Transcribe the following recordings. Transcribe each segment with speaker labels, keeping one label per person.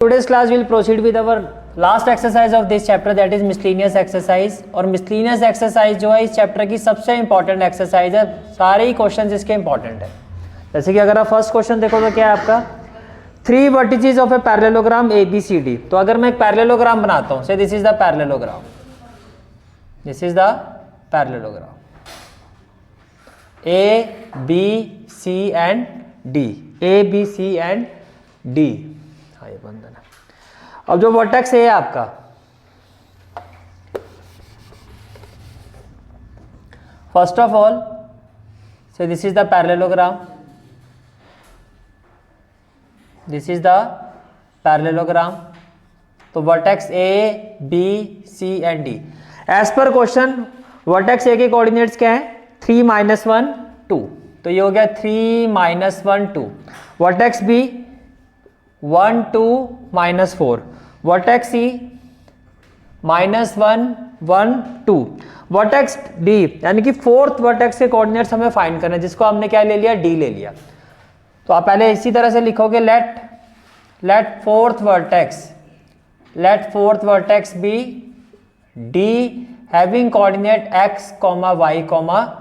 Speaker 1: Today's class will proceed with our last exercise of this chapter, that is miscellaneous exercise। और miscellaneous exercise जो है इस chapter की सबसे इंपॉर्टेंट एक्सरसाइज है, सारे ही क्वेश्चन इसके इंपॉर्टेंट है। जैसे कि अगर आप फर्स्ट क्वेश्चन देखो तो क्या है आपका, 3 vertices of a parallelogram A B C D. तो अगर मैं एक पैरेललोग्राम बनाता हूँ, say this is the parallelogram, this is the parallelogram A B C and D, A B C and D, हाँ ये बंधन है। अब जो वर्टेक्स है आपका, first of all say this is the parallelogram, this is the parallelogram. तो vertex A B C and D. As per question vertex ए के कोऑर्डिनेट्स क्या है, 3 - 1 2, तो ये हो गया 3 - 1 2। वर्टेक्स बी 1 2 -4, वर्टेक्स सी -1 1 2, वर्टेक्स डी यानी कि फोर्थ वर्टेक्स के कोऑर्डिनेट्स हमें फाइंड करना है, जिसको हमने क्या ले लिया, डी ले लिया। तो आप पहले इसी तरह से लिखोगे, let fourth vertex be D having coordinate x, y,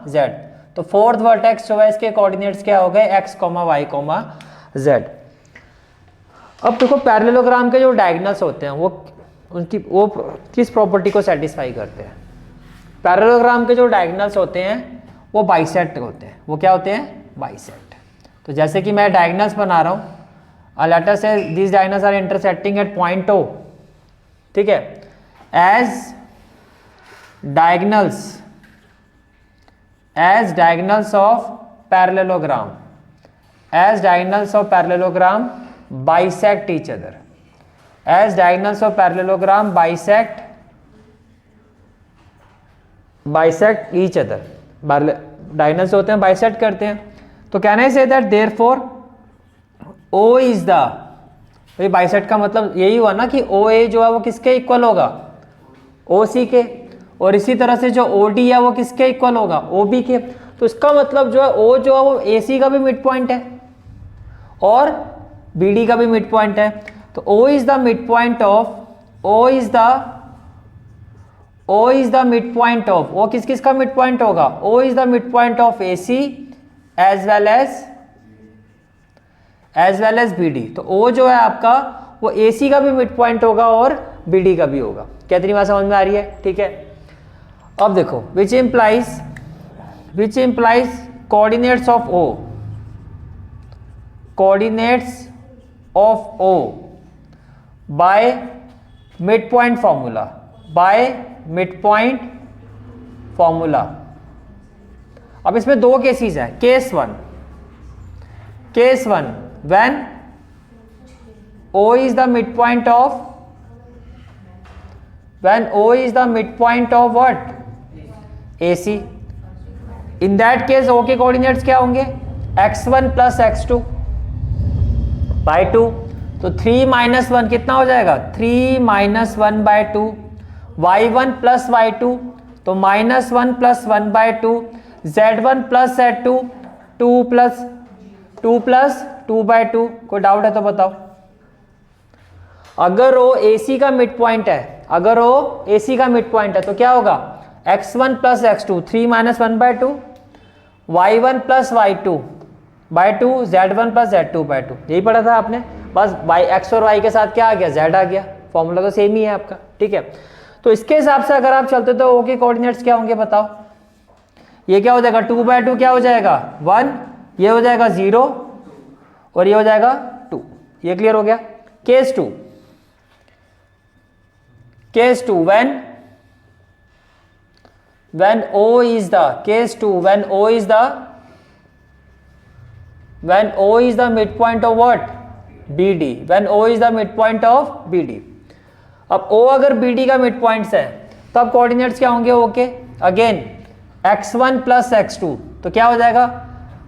Speaker 1: z। तो फोर्थ वर्टेक्स जो है इसके कोऑर्डिनेट्स क्या हो गए, x, y, z। अब देखो पैरेललोग्राम के जो डायगोनल्स होते हैं वो किस प्रॉपर्टी को सेटिस्फाई करते हैं। पैरेललोग्राम के जो डायगोनल्स होते हैं वो बाइसेक्ट होते हैं। वो क्या होते हैं, बाइसेक्ट। तो जैसे कि मैं डायगोनल्स बना रहा हूँ, let us say this diagonals are intersecting at point O, ठीक है। As diagonals of parallelogram, bisect each other, as diagonals of parallelogram bisect each other, diagonals होते हैं bisect करते हैं। तो can I say that therefore O is the, तो bisect का मतलब यही हुआ ना कि OA जो है वो किसके इक्वल होगा, OC के, और इसी तरह से जो OD है वो किसके इक्वल होगा, OB के। तो इसका मतलब जो है O जो है वो AC का भी मिड पॉइंट है और BD का भी मिड पॉइंट है। तो O is the mid point of, O किस किस का मिड पॉइंट होगा, O is the mid point of AC as well as BD। तो O जो है आपका वो AC का भी मिड पॉइंट होगा और BD का भी होगा। कितनी बात समझ में आ रही है, ठीक है। अब देखो which implies coordinates of O, coordinates of O by midpoint formula, अब इसमें दो केसेस है। Case one when O is the midpoint of what, AC। in that case O के कोऑर्डिनेट्स क्या होंगे, x1 + x2 by 2। तो 3 - 1 कितना हो जाएगा, 3 - 1/2, y1 + y2 तो -1 + 1/2, z1 + z2 2 + 2/2। कोई डाउट है तो बताओ। अगर वो AC का मिड पॉइंट है, तो क्या होगा, x1 + x2 3 - 1/2, y1 + y2 by 2, z1 + z2 by 2। यही पढ़ा था आपने, बस बाई x और y के साथ क्या आ गया, z आ गया। फॉर्मूला तो सेम ही है आपका, ठीक है। तो इसके हिसाब से अगर आप चलते तो O के कोऑर्डिनेट्स क्या होंगे बताओ। ये क्या हो जाएगा, 2/2 क्या हो जाएगा 1, ये हो जाएगा 0 और ये हो जाएगा 2। ये क्लियर हो गया। Case two when O is the midpoint of what, BD, when O is the midpoint of BD। अब O अगर BD का मिड पॉइंट्स है तब कोऑर्डिनेट्स क्या होंगे O के, अगेन x1 + x2 तो क्या हो जाएगा,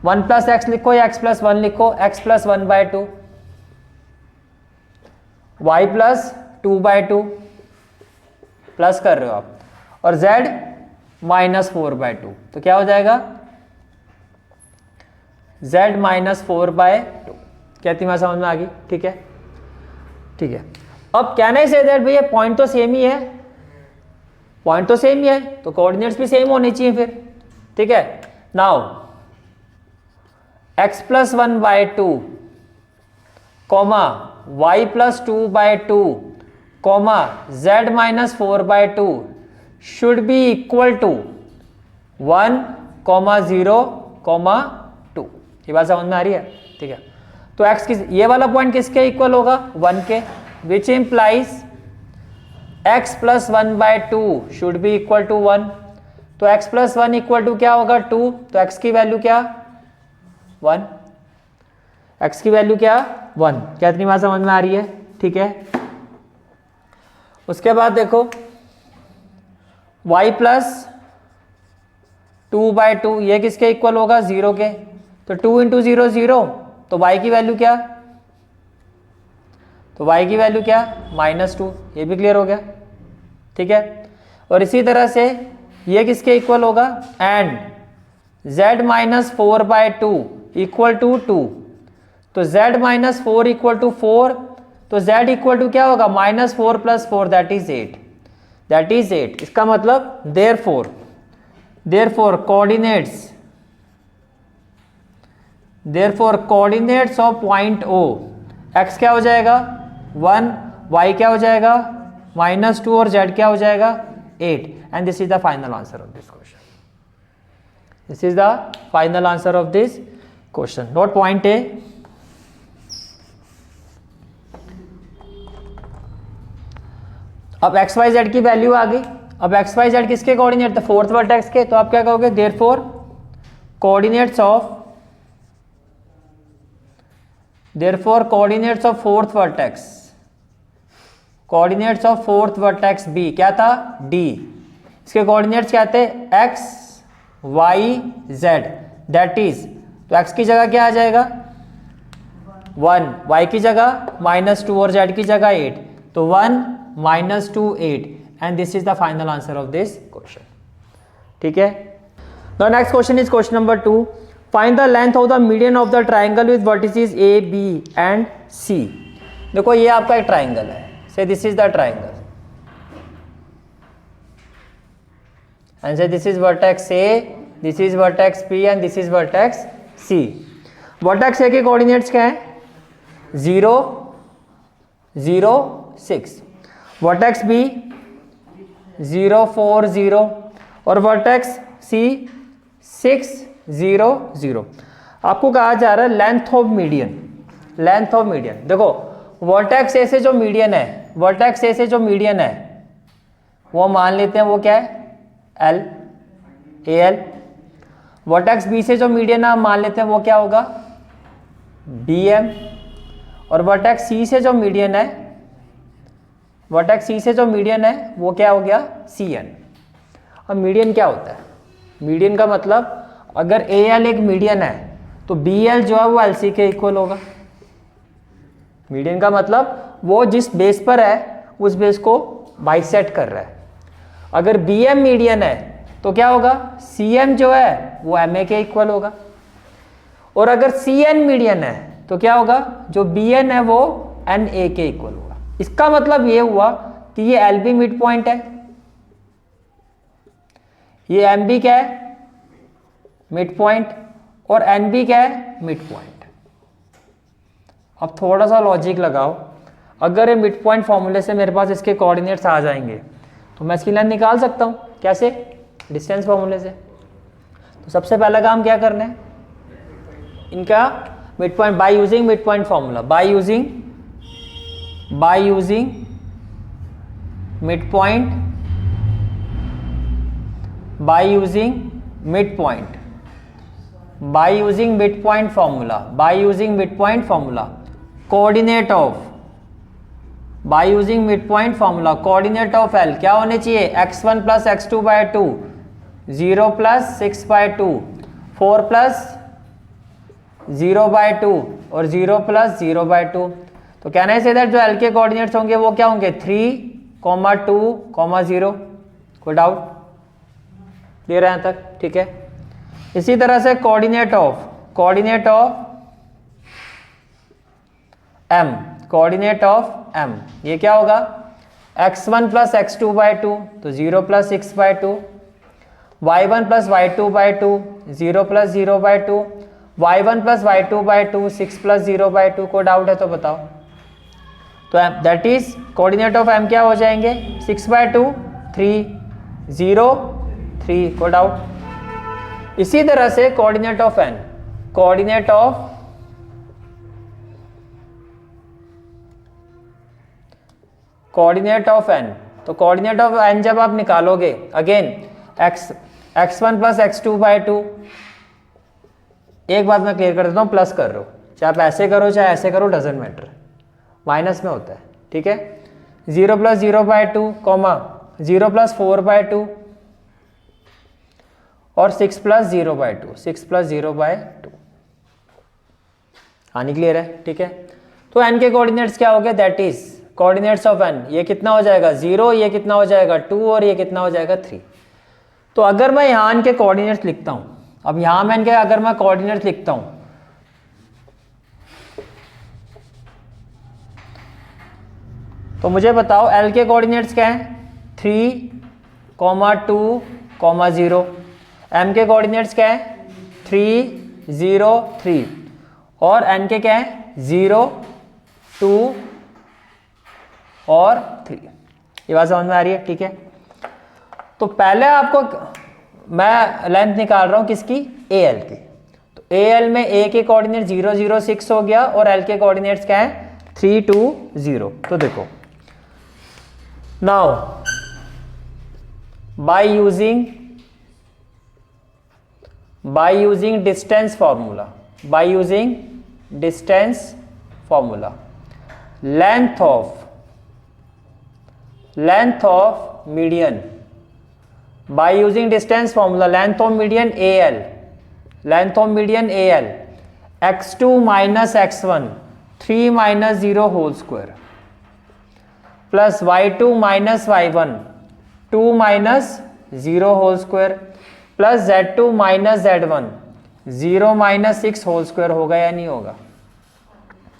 Speaker 1: 1 + x लिखो या x + 1 लिखो, x + 1/2, y + 2/2 प्लस कर रहे हो आप, और z -4/2 तो क्या हो जाएगा, z -4/2। क्या तुम्हें समझ में आ गई, ठीक है। ठीक है, अब कैन आई से दैट भैया पॉइंट तो सेम ही है, पॉइंट तो सेम ही है, तो कोऑर्डिनेट्स भी सेम होने चाहिए फिर, ठीक है। Now x plus 1/2 comma y plus 2/2 comma z minus 4/2 should be equal to 1, 0, 2। ये बात समझ में आ रही है, ठीक है। तो x किस, ये वाला पॉइंट किसके इक्वल होगा, 1 के, which implies x plus 1/2 should be equal to 1। तो x प्लस 1 इक्वल टू क्या होगा, 2, तो x की वैल्यू क्या, 1, x की वैल्यू क्या, 1। क्या इतनी बात समझ में आ रही है, ठीक है। उसके बाद देखो y प्लस 2/2 ये किसके इक्वल होगा, 0 के, तो 2 इंटू 0 0, तो y की वैल्यू क्या, तो y की वैल्यू क्या, -2। ये भी क्लियर हो गया, ठीक है। और इसी तरह से ये किसके इक्वल होगा, and z minus 4/2 equal to 2, तो z माइनस 4 इक्वल टू 4, तो z इक्वल टू क्या होगा, -4 + 4 दैट इज 8, दैट इज 8। इसका मतलब therefore coordinates of point O, x क्या हो जाएगा 1, y क्या हो जाएगा -2 और z क्या हो जाएगा 8। And this is the final answer of this question, this is the final answer of this question. Note point A। अब x y z की वैल्यू आ गई, अब x y z किसके कोऑर्डिनेट थे, फोर्थ वर्टेक्स के, तो आप क्या कहोगे, therefore coordinates of fourth vertex, coordinates of fourth vertex B क्या था, D, इसके कोऑर्डिनेट्स क्या थे, x y z, that is, तो x की जगह क्या आ जाएगा 1, y की जगह -2 और z की जगह 8, तो 1 -2 8, and this is the final answer of this question, ठीक है। The next question is question number 2, find the length of the median of the triangle with vertices A B and C। देखो ये आपका एक triangle है, say this is the triangle, and say this is vertex A, this is vertex P and this is vertex C। Vertex A के coordinates क्या है, 0 0 6, vertex B 0 4 0 और vertex C 6 0 0। आपको कहा जा रहा है length of median, length of median. देखो वर्टेक्स A से जो मीडियन है, वर्टेक्स A से जो मीडियन है वो मान लेते हैं वो क्या है, L AL। वर्टेक्स B से जो मीडियन है मान लेते हैं वो क्या होगा, BM। और वर्टेक्स C से जो मीडियन है, वर्टेक्स C से जो मीडियन है वो क्या हो गया, CN। अब मीडियन क्या होता है, मीडियन का मतलब अगर AL एक मीडियन है तो BL जो है वो LC के इक्वल होगा। मीडियन का मतलब वो जिस बेस पर है उस बेस को बाइसेक्ट कर रहा है। अगर BM मीडियन है तो क्या होगा, CM जो है वो MA के इक्वल होगा। और अगर CN मीडियन है तो क्या होगा, जो BN है वो NA के इक्वल होगा। इसका मतलब ये हुआ कि ये LB मिड पॉइंट है, ये MB क्या है, मिड पॉइंट, और NB क्या है, मिड पॉइंट। अब थोड़ा सा लॉजिक लगाओ, अगर ये मिड पॉइंट फॉर्मूले से मेरे पास इसके कोऑर्डिनेट्स आ जाएंगे तो मैं इसकी लेंथ निकाल सकता हूँ, कैसे, डिस्टेंस फॉर्मूले से। तो सबसे पहला काम क्या करना है, इनका mid point by using mid point formula, by using mid point, by using mid point, by using midpoint formula, by using midpoint formula, coordinate of, by using midpoint formula, coordinate of L क्या होने चाहिए, x1 + x2/2, 0 + 6/2, 4 + 0/2 और 0 + 0/2। तो कहना है that जो L के coordinates होंगे वो क्या होंगे, 3, 2, 0। कोई डाउट, क्लियर है यहाँ तक, ठीक है। इसी तरह से coordinate of M, coordinate of m, ये क्या होगा x1 plus x2 by two, तो 0 plus 6 by two, y1 plus y2 by two, 0 plus 0 by two, y1 plus y2 by two, 6 plus 0 by two. को डाउट है तो बताओ। तो that is coordinate of m क्या हो जाएंगे 6 बाई टू 3 0 3। को डाउट। इसी तरह से coordinate of n, coordinate of n, तो कोऑर्डिनेट ऑफ n जब आप निकालोगे again x1 plus x2 by two, एक बात मैं क्लियर कर देता हूँ, प्लस कर रहे हो चाहे आप ऐसे करो चाहे ऐसे करो डजेंट मैटर, माइनस में होता है, ठीक है। 0 plus 0 by two comma 0 plus 4 by two और 6 plus 0 by two, 6 plus 0 by two. हानि क्लियर है, ठीक है। तो n के कोऑर्डिनेट्स क्या हो गए, that is coordinates of n, ये कितना हो जाएगा 0, ये कितना हो जाएगा 2 और ये कितना हो जाएगा 3। तो अगर मैं यहाँ n के कोऑर्डिनेट्स लिखता हूँ, अब यहाँ मैं इनके अगर मैं कोऑर्डिनेट्स लिखता हूँ तो मुझे बताओ l के कोऑर्डिनेट्स क्या हैं 3, 2, 0। m के कोऑर्डिनेट्स क्या है 3, 0, 3 और n के क्या है 0, 2 और 3। ये बात समझ में आ रही है, ठीक है। तो पहले आपको मैं लेंथ निकाल रहा हूं किसकी, AL की। तो AL में A के कोऑर्डिनेट 0, 0, 6 हो गया और L के कोऑर्डिनेट्स क्या है 3, 2, 0। तो देखो now by using distance formula, by using distance formula, length of median, by using distance formula length of median AL, x2 minus x1 3 minus 0 whole square plus y2 minus y1 2 minus 0 whole square plus z2 minus z1 0 minus 6 whole square होगा या नहीं होगा,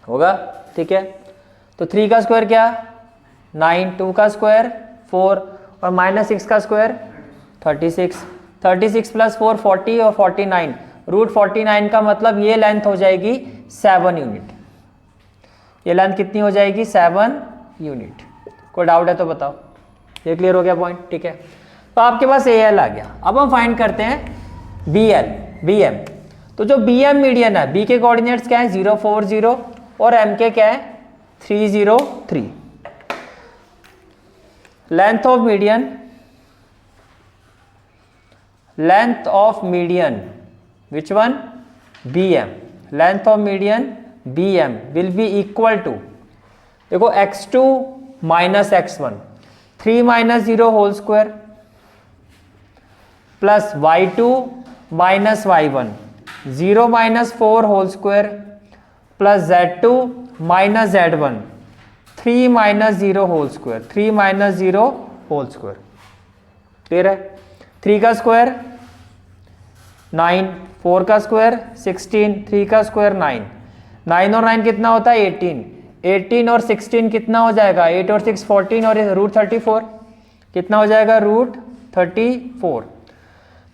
Speaker 1: होगा, ठीक है। तो 3 का square क्या 9, 2 का स्क्वायर 4 और माइनस 6 का स्क्वायर 36, 36 प्लस 4 40 और 49, रूट 49 का मतलब ये लेंथ हो जाएगी 7 यूनिट। ये लेंथ कितनी हो जाएगी 7 यूनिट। कोई डाउट है तो बताओ। ये क्लियर हो गया पॉइंट, ठीक है। तो आपके पास AL आ गया। अब हम फाइंड करते हैं BM। तो जो BM मीडियन है, B के कोऑर्डिनेट्स क्या है 0, 4, 0 और M के क्या है 3, 0, 3। Length of median which one BM, length of median BM will be equal to, देखो x2 minus x1 3 minus 0 whole square plus y2 minus y1 0 minus 4 whole square plus z2 minus z1 3 minus 0 whole square, 3 minus 0 whole square. Clear है। 3 का square 9, 4 का square 16, 3 का square 9, 9 और 9 कितना होता है 18, 18 और 16 कितना हो जाएगा 8 और 6 14 और रूट 34 कितना हो जाएगा रूट 34।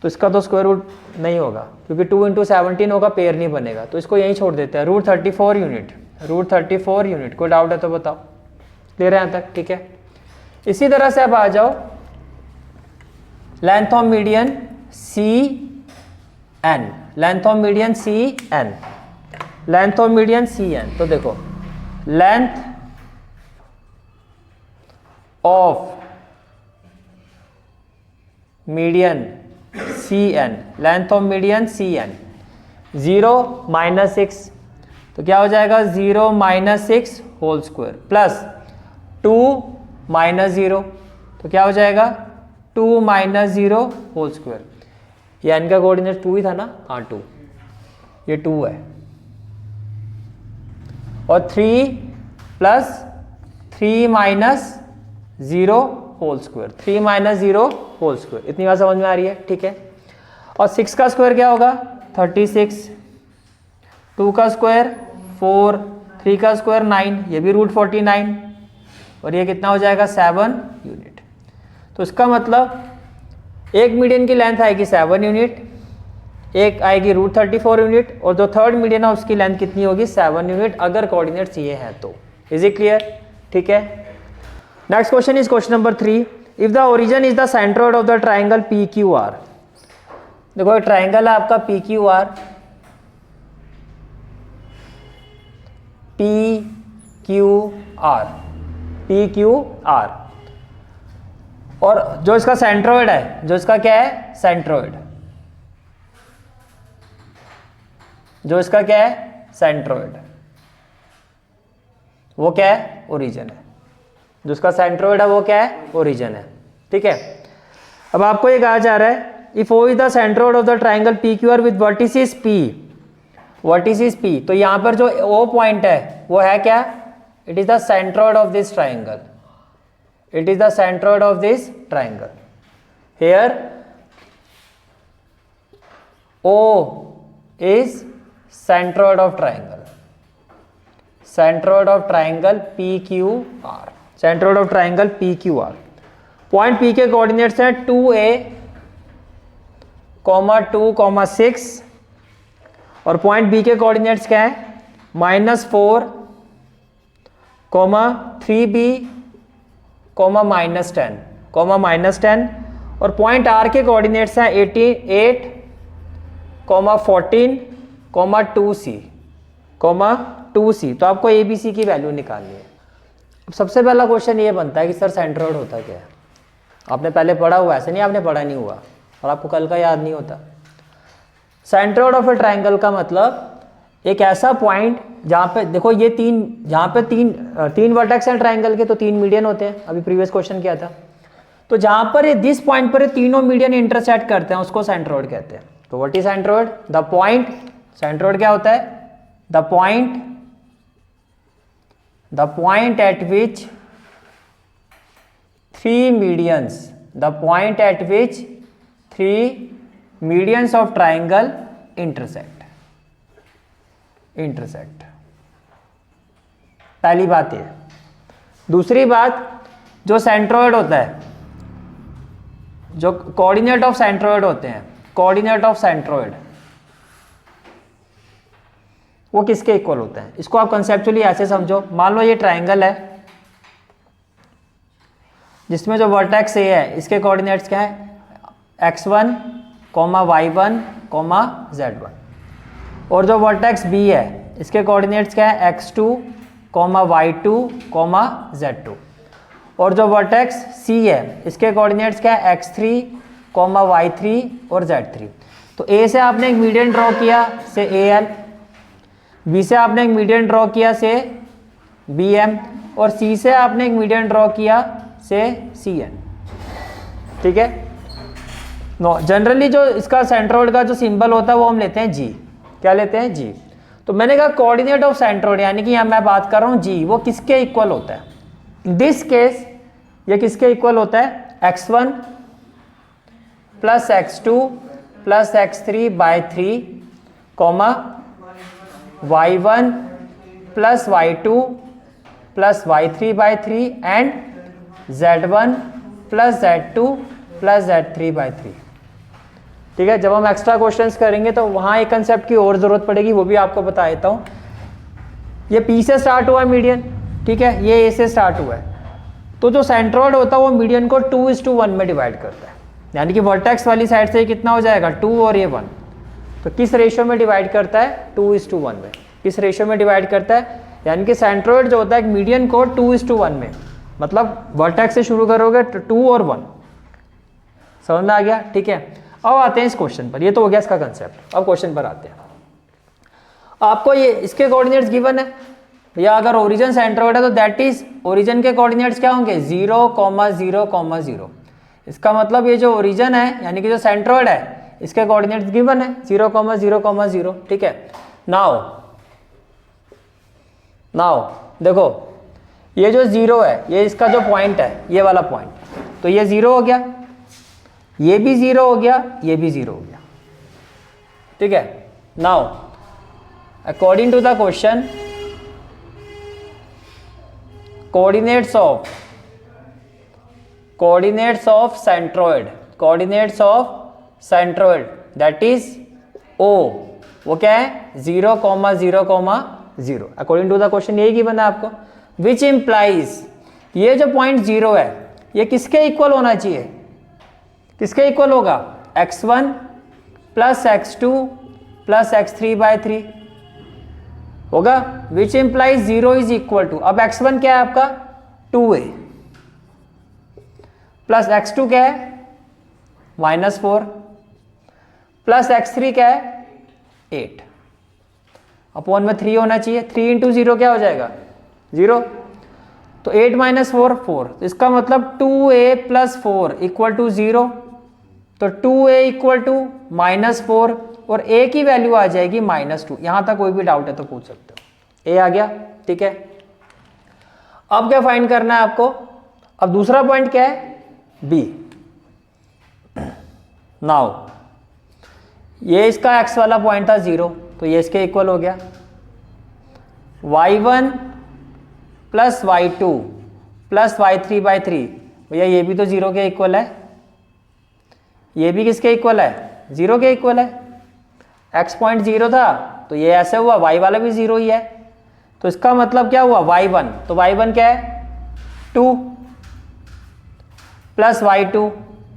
Speaker 1: तो इसका तो स्क्वायर रूट नहीं होगा क्योंकि 2 इंटू 17 होगा, पेयर नहीं बनेगा, तो इसको यहीं छोड़ देते हैं। Root 34 unit, root 34 unit. कोई डाउट है तो बताओ। क्लियर है यहाँ तक, ठीक है। इसी तरह से अब आ जाओ length of median CN, length of median CN, length of median CN। तो देखो length of median CN, length of median CN 0 minus 6, तो क्या हो जाएगा 0 minus 6 whole square plus 2 minus 0, तो क्या हो जाएगा 2 माइनस 0 होल स्क्वायर। ये n का कोऑर्डिनेट 2 ही था ना, हाँ 2, ये 2 है और 3 plus 3 minus 0 whole square, 3 minus 0 whole square. इतनी बात समझ में आ रही है, ठीक है। और 6 का स्क्वायर क्या होगा 36, 2 का स्क्वायर 4, 3 का स्क्वायर 9, ये भी √49, और ये कितना हो जाएगा 7 यूनिट। तो इसका मतलब एक मीडियन की लेंथ आएगी 7 यूनिट, एक आएगी √34 यूनिट, और जो थर्ड मीडियन है उसकी लेंथ कितनी होगी 7 यूनिट, अगर कोऑर्डिनेट्स ये हैं तो। Is it clear? ठीक है। Next question is question number 3, if the origin is the centroid of the triangle PQR। देखो ट्राइंगल है आपका PQR, PQR, और जो इसका सेंट्रोइड है, जो इसका क्या है सेंट्रोइड, जो इसका क्या है सेंट्रोइड, वो क्या है ओरिजिन है। जो इसका सेंट्रोइड है वो क्या है ओरिजिन है। ठीक है। अब आपको ये कहा जा रहा है if O is the centroid of the triangle PQR with vertices P, vertices P, तो यहां पर जो O पॉइंट है वो है क्या, it is the centroid of this triangle, it is the centroid of this triangle. Here O is centroid of triangle, centroid of triangle PQR, centroid of triangle PQR। Point P के coordinates हैं 2a, 2, 6, और point B के coordinates क्या है -4, 3b, -10, और point R के coordinates हैं 8, 14, 2c। तो आपको ABC की वैल्यू निकालनी है। अब सबसे पहला क्वेश्चन ये बनता है कि सर सेंट्रोइड होता क्या है। आपने पहले पढ़ा हुआ, ऐसे नहीं आपने पढ़ा नहीं हुआ और आपको कल का याद नहीं होता। सेंट्रोइड ऑफ ए ट्राइंगल का मतलब एक ऐसा पॉइंट जहाँ पे देखो ये जहाँ पे तीन वर्टेक्स हैं ट्राइंगल के, तो 3 मीडियन होते हैं, अभी प्रीवियस क्वेश्चन किया था। तो जहाँ पर ये दिस पॉइंट पर ये तीनों मीडियन इंटरसेक्ट करते हैं उसको सेंट्रोइड कहते हैं। तो what is centroid? The point, centroid क्या होता है? The point eight which 3 medians of triangle intersect। पहली बात ये। दूसरी बात, जो सेंट्रोइड होता है, जो कोऑर्डिनेट ऑफ सेंट्रोइड होते हैं, कोऑर्डिनेट ऑफ सेंट्रोइड वो किसके इक्वल होते हैं? इसको आप कंसेप्चुअली ऐसे समझो, मान लो ये ट्राइंगल है जिसमें जो वर्टेक्स ए है इसके कोऑर्डिनेट्स क्या है x1, y1, z1, और जो वर्टेक्स b है इसके कोऑर्डिनेट्स क्या है x2, y2, z2, और जो वर्टेक्स c है इसके कोऑर्डिनेट्स क्या है x3, y3 और z3। तो a से आपने एक मीडियन ड्रॉ किया से AL, B से आपने एक मीडियन ड्रॉ किया से BM, और C से आपने एक मीडियन ड्रॉ किया से CN। ठीक है। नो, जनरली जो इसका सेंट्रोइड का जो सिंबल होता है वो हम लेते हैं G। क्या लेते हैं? G। तो मैंने कहा कोऑर्डिनेट ऑफ सेंट्रोइड, यानी कि यहाँ मैं बात कर रहा हूँ G, वो किसके इक्वल होता है? इन दिस केस ये किसके इक्वल होता है? x1 plus x2 plus x3 by 3, y1 plus y2 plus y3 by 3 and z1 plus z2 plus z3 by 3। ठीक है। जब हम एक्स्ट्रा क्वेश्चंस करेंगे तो वहाँ एक कंसेप्ट की और ज़रूरत पड़ेगी, वो भी आपको बता देता हूँ। ये P से स्टार्ट हुआ है मीडियन, ठीक है, ये A से स्टार्ट हुआ है, तो जो सेंट्रोइड होता है वो मीडियन को 2:1 में डिवाइड करता है, यानी कि वर्टेक्स वाली साइड से कितना हो जाएगा 2 और ये 1। तो किस रेशियो में डिवाइड करता है? 2:1 में। किस रेशियो में डिवाइड करता है? यानी कि सेंट्रोइड जो होता है मीडियन को 2:1 में, मतलब वर्टेक्स से शुरू करोगे 2 और 1। समझ में आ गया? ठीक है। अब आते हैं इस क्वेश्चन पर। ये तो हो गया इसका कंसेप्ट। अब क्वेश्चन पर आते हैं। आपको ये इसके कोऑर्डिनेट्स गिवन है, या अगर ओरिजिन सेंट्रोइड है तो दैट इज ओरिजिन के कोऑर्डिनेट्स क्या होंगे? 0, 0, 0। इसका मतलब ये जो ओरिजिन है यानी कि जो सेंट्रोइड है इसके कोऑर्डिनेट्स गिवन है 0, 0, 0। ठीक है। नाउ देखो ये जो 0 है ये इसका जो पॉइंट है, ये वाला पॉइंट, तो ये 0 हो गया, ये भी 0 हो गया, ये भी 0 हो गया। ठीक है। Now according to the question coordinates of centroid that is O, वो क्या है 0, 0, 0 अकॉर्डिंग टू द क्वेश्चन यही गिवन है आपको, विच इम्प्लाइज ये जो पॉइंट 0 है ये किसके इक्वल होना चाहिए, किसके इक्वल होगा x1 plus x2 plus x3/3 होगा, which implies 0 is equal to, अब x1 क्या है आपका 2a प्लस x2 क्या है -4 प्लस x3 क्या है 8 अपॉन में 3 होना चाहिए, 3 इंटू 0 क्या हो जाएगा 0, तो 8 - 4 4, तो इसका मतलब 2a प्लस 4 इक्वल टू 0, तो 2a इक्वल टू -4 और a की वैल्यू आ जाएगी -2। यहां तक कोई भी डाउट है तो पूछ सकते हो, a आ गया, ठीक है। अब क्या फाइंड करना है आपको, अब दूसरा पॉइंट क्या है b, नाउ ये इसका x वाला पॉइंट था 0, तो ये इसके इक्वल हो गया, y1 plus y2 plus y3/3, भैया ये भी तो 0 के इक्वल है, ये भी किसके इक्वल है 0 के इक्वल है, x पॉइंट 0 था तो ये ऐसे हुआ, y वाला भी 0 ही है, तो इसका मतलब क्या हुआ y1, तो y1 क्या है 2 प्लस y2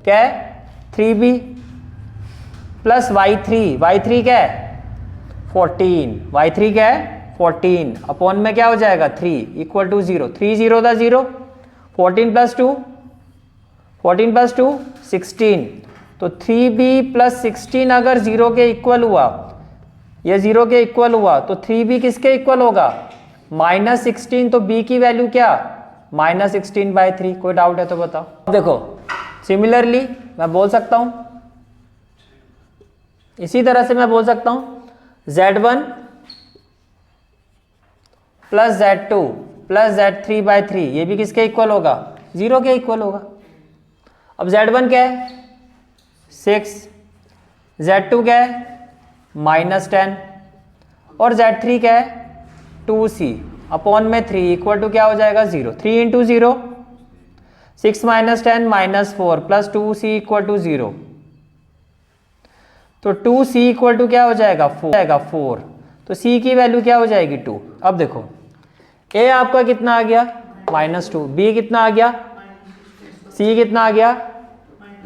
Speaker 1: क्या है 3b प्लस y3 क्या है 14, y3 क्या है 14 अपॉन में क्या हो जाएगा 3 इक्वल टू 0, 3 0 था 0, 14 प्लस 2 16, तो 3b प्लस 16 अगर 0 के इक्वल हुआ, ये 0 के इक्वल हुआ तो 3b किसके इक्वल होगा -16, तो b की वैल्यू क्या -16/3, कोई डाउट है तो बताओ। देखो सिमिलरली मैं बोल सकता हूं, इसी तरह से मैं बोल सकता हूं z1 plus z2 plus z3/3, ये भी किसके इक्वल होगा 0 के इक्वल होगा। अब z1 क्या है 6, z2 क्या है -10 और z3 क्या है 2c अपॉन में 3 इक्वल टू क्या हो जाएगा 0, 3 into 0 6 - 10 -4 plus 2c equal to 0, तो 2c इक्वल टू क्या हो जाएगा 4, तो c की वैल्यू क्या हो जाएगी 2। अब देखो a आपका कितना आ गया -2, b कितना आ गया, c कितना आ गया,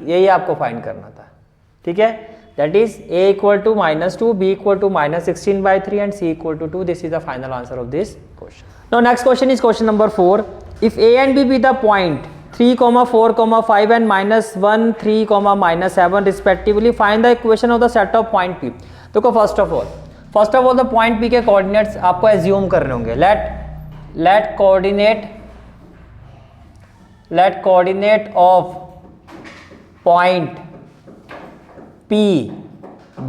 Speaker 1: यही आपको फाइंड करना था, ठीक है, that is a equal to -2, b equal to -16/3 and c equal to 2। This is the final answer of this question. Now next question is question number 4, if a and b be the point 3, 4, 5 and -1, 3, -7 respectively, find the equation of the set of point P। देखो first of all the point P के coordinates आपको assume करने होंगे, let coordinate of point P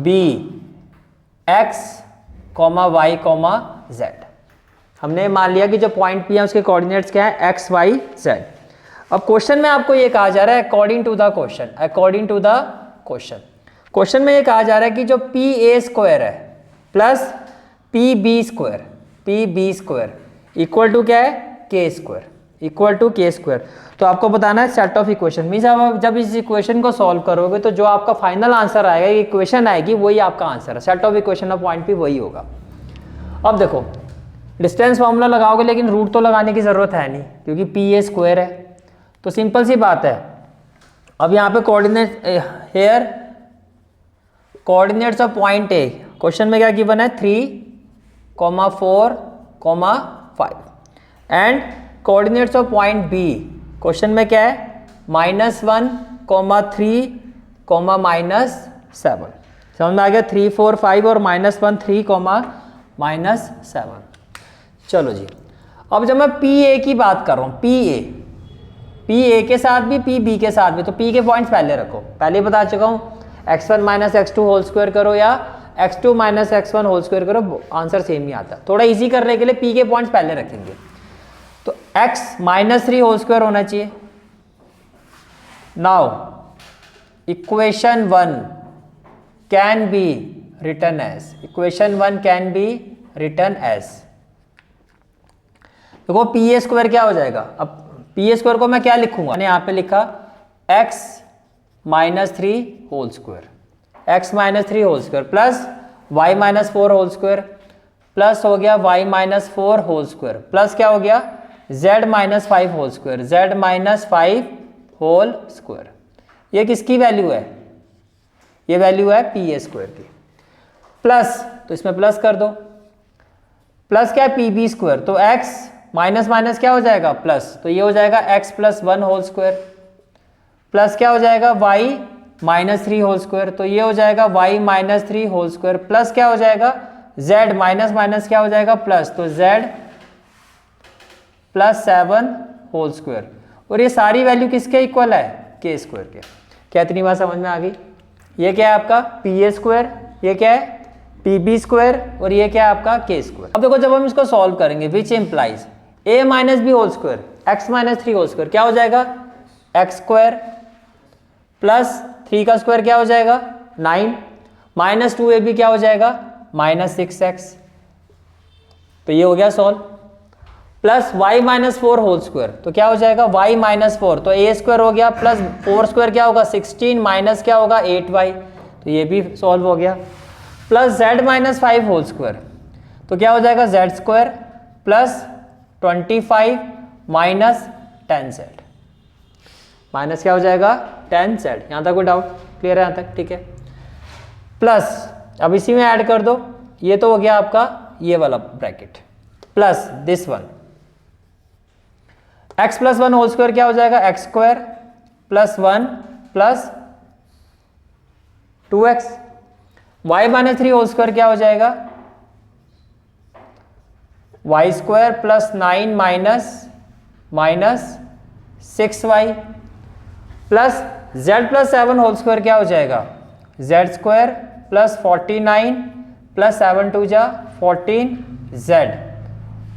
Speaker 1: B x, y, z। हमने मान लिया कि जो पॉइंट P है उसके कोऑर्डिनेट्स क्या है x, y, z। अब क्वेश्चन में आपको ये कहा जा रहा है अकॉर्डिंग टू द क्वेश्चन में ये कहा जा रहा है कि जो PA² है प्लस PB² इक्वल टू क्या है K², इक्वल टू K²। तो आपको बताना है सेट ऑफ इक्वेशन, मीन्स आप जब इस इक्वेशन को सॉल्व करोगे तो जो आपका फाइनल आंसर आएगा, इक्वेशन आएगी वही आपका आंसर है, set of equation of point P वही होगा। अब देखो डिस्टेंस फॉर्मूला लगाओगे लेकिन रूट तो लगाने की जरूरत है नहीं क्योंकि PA² है, तो सिंपल सी बात है। अब यहाँ पे coordinates of point A, question में क्या गिवन है 3, 4, 5 and coordinates of point B, question में क्या है -1, 3, -7। समझ में आ गया 3, 4, 5 और -1, 3, -7। चलो जी, अब जब मैं PA की बात कर रहा हूँ, PA के साथ भी PB के साथ भी, तो P के पॉइंट्स पहले रखो, पहले बता चुका हूँ, x1 - x2 होल स्क्वायर करो या x2 - x1 होल स्क्वायर करो, आंसर सेम ही आता है। थोड़ा इजी करने के लिए P के पॉइंट्स पहले रखेंगे, तो x -3 होल स्क्वायर होना चाहिए। Now equation 1 can be written as, देखो पी ए स्क्वायर क्या हो जाएगा, अब पी ए स्क्वायर को मैं क्या लिखूंगा, मैंने यहाँ पे लिखा x minus 3 whole square, x minus 3 whole square plus y minus 4 whole square plus हो गया y minus 4 whole square plus क्या हो गया z minus 5 whole square, z minus 5 whole square. ये किसकी वैल्यू है, ये वैल्यू है पी ए स्क्वायर की। प्लस तो इसमें प्लस कर दो, प्लस क्या है पी बी स्क्वायर, तो x माइनस माइनस क्या हो जाएगा प्लस, तो ये हो जाएगा x plus 1 whole square plus क्या हो जाएगा y माइनस 3 होल स्क्वायर, तो ये हो जाएगा y minus 3 whole square plus क्या हो जाएगा z माइनस माइनस क्या हो जाएगा प्लस, तो z प्लस 7 होल स्क्वायर। और ये सारी वैल्यू किसके इक्वल है, के स्क्वायर के। क्या इतनी बात समझ में आ गई। ये क्या है आपका पी ए स्क्वायर, ये क्या है पी बी स्क्वायर और ये क्या है आपका के स्क्वायर। अब देखो जब हम इसको सॉल्व करेंगे which implies A minus B whole square X minus 3 whole square क्या हो जाएगा एक्स स्क्वायर प्लस 3 का स्क्वायर क्या हो जाएगा 9 माइनस 2ab क्या हो जाएगा माइनस 6x। तो ये हो गया solve. Plus y minus 4 whole square तो क्या हो जाएगा y माइनस 4, तो a स्क्वायर हो गया प्लस 4 स्क्वायर क्या होगा 16 माइनस क्या होगा 8y, तो ये भी सॉल्व हो गया। Plus z minus 5 whole square तो क्या हो जाएगा z square plus 25 minus 10z, minus क्या हो जाएगा 10z। यहाँ तक कोई डाउट क्लियर है यहाँ तक, ठीक है। प्लस अब इसी में ऐड कर दो, ये तो हो गया आपका ये वाला bracket plus this one x plus 1 whole square क्या हो जाएगा X square plus 1 plus 2x, y minus 3 whole square क्या हो जाएगा y square plus 9 minus 6y plus z plus 7 whole square क्या हो जाएगा z square plus 49 plus 7 two जा 14z।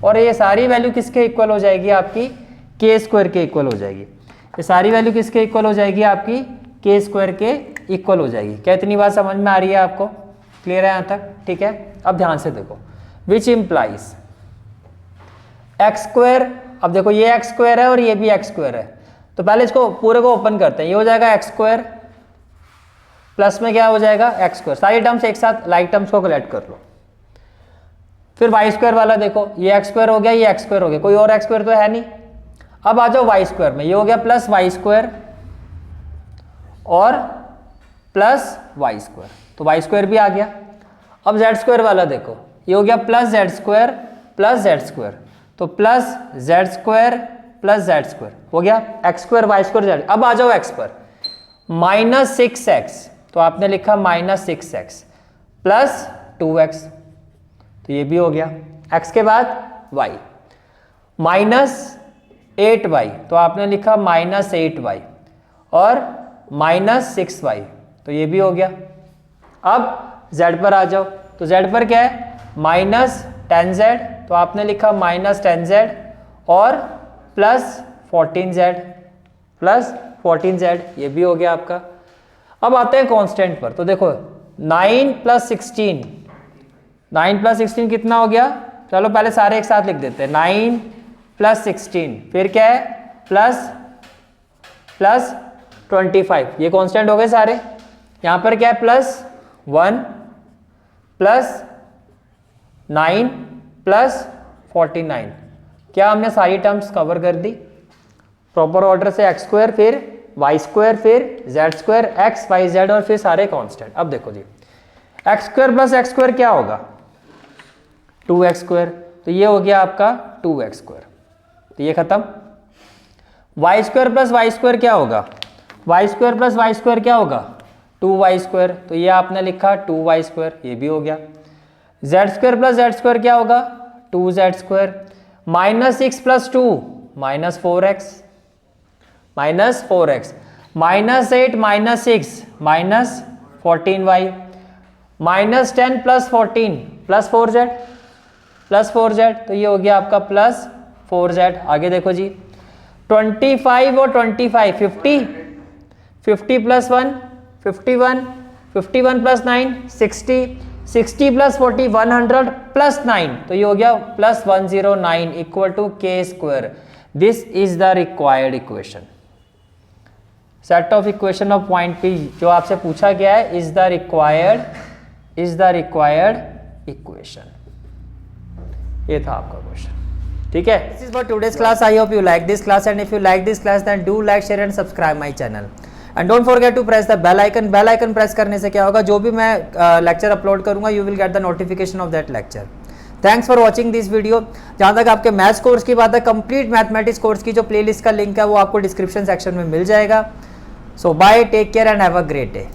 Speaker 1: और ये सारी वैल्यू किसके इक्वल हो जाएगी आपकी के स्क्वायर के इक्वल हो जाएगी। ये सारी वैल्यू किसके इक्वल हो जाएगी आपकी के स्क्वायर के इक्वल हो जाएगी। क्या इतनी बात समझ में आ रही है आपको, क्लियर है यहाँ तक, ठीक है। अब ध्यान से देखो विच इम्प्लाइज एक्स स्क्वायर, अब देखो ये एक्स स्क्वायर है और ये भी एक्स स्क्वायर है, तो पहले इसको पूरे को ओपन करते हैं। ये हो जाएगा एक्स स्क्वायर प्लस में क्या हो जाएगा एक्स स्क्वायर, सारी टर्म्स एक साथ लाइक टर्म्स को कलेक्ट कर लो। फिर वाई स्क्वायर वाला देखो ये एक्स स्क्वायर हो गया ये एक्स स्क्वायर हो गया, कोई और एक्स स्क्वायर तो है नहीं। अब आ जाओ वाई स्क्वायर में, ये हो गया प्लस वाई स्क्वायर और प्लस वाई स्क्वायर, तो वाई स्क्वायर भी आ गया। अब जेड स्क्वायर वाला देखो ये हो गया plus Z square plus Z square, तो plus Z square plus Z square हो गया X square Y square Z. अब आ जाओ एक्स पर माइनस 6x, तो आपने लिखा माइनस 6x प्लस 2x, तो ये भी हो गया। x के बाद y माइनस 8y, तो आपने लिखा माइनस 8y और माइनस 6y, तो ये भी हो गया। अब z पर आ जाओ, तो z पर क्या है माइनस 10z, तो आपने लिखा माइनस 10z और प्लस 14z, ये भी हो गया आपका। अब आते हैं कांस्टेंट पर, तो देखो 9 प्लस 16, 9 प्लस 16 कितना हो गया, चलो पहले सारे एक साथ लिख देते हैं। 9 प्लस 16 फिर क्या है प्लस 25, ये कांस्टेंट हो गए सारे। यहाँ पर क्या है प्लस 1 प्लस 9 प्लस 49, क्या हमने सारी टर्म्स कवर कर दी प्रॉपर ऑर्डर से, एक्स स्क्वायर फिर वाई स्क्वायर फिर Z square X Y Z और फिर सारे कांस्टेंट। अब देखो जी X square plus X square क्या होगा 2x स्क्वायर, तो ये हो गया आपका 2x स्क्वायर, तो ये खत्म। Y square plus Y square क्या होगा Y square plus Y square क्या होगा 2y स्क्वायर, तो ये आपने लिखा 2y स्क्वायर, ये भी हो गया। Z square plus Z square क्या होगा 2z square, minus 6 plus 2 minus 4x, minus 4x, minus 8 minus 6 minus 14y, minus 10 plus 14 plus 4z, तो ये हो गया आपका प्लस 4z। आगे देखो जी 25 और 25 50 प्लस 1 51 51 प्लस 9 60 60 प्लस 40 100 प्लस 9, तो ये हो गया प्लस 109 इक्वल टू के square. This is the required equation. Set of equation of point P जो आपसे पूछा गया है इज द रिक्वायर्ड इक्वेशन. ये था आपका क्वेश्चन. ठीक है, this is for today's class. I hope you like this class and if you like this class then do like share and subscribe my channel and don't forget to press the bell icon. Bell icon press करने से क्या होगा, जो भी मैं lecture upload करूंगा you will get the notification of that lecture. Thanks for watching this video. जहां तक आपके मैथ्स कोर्स की बात है, कंप्लीट मैथमेटिक्स कोर्स की जो प्लेलिस्ट का लिंक है वो आपको डिस्क्रिप्शन सेक्शन में मिल जाएगा. So bye, take care and have a great day.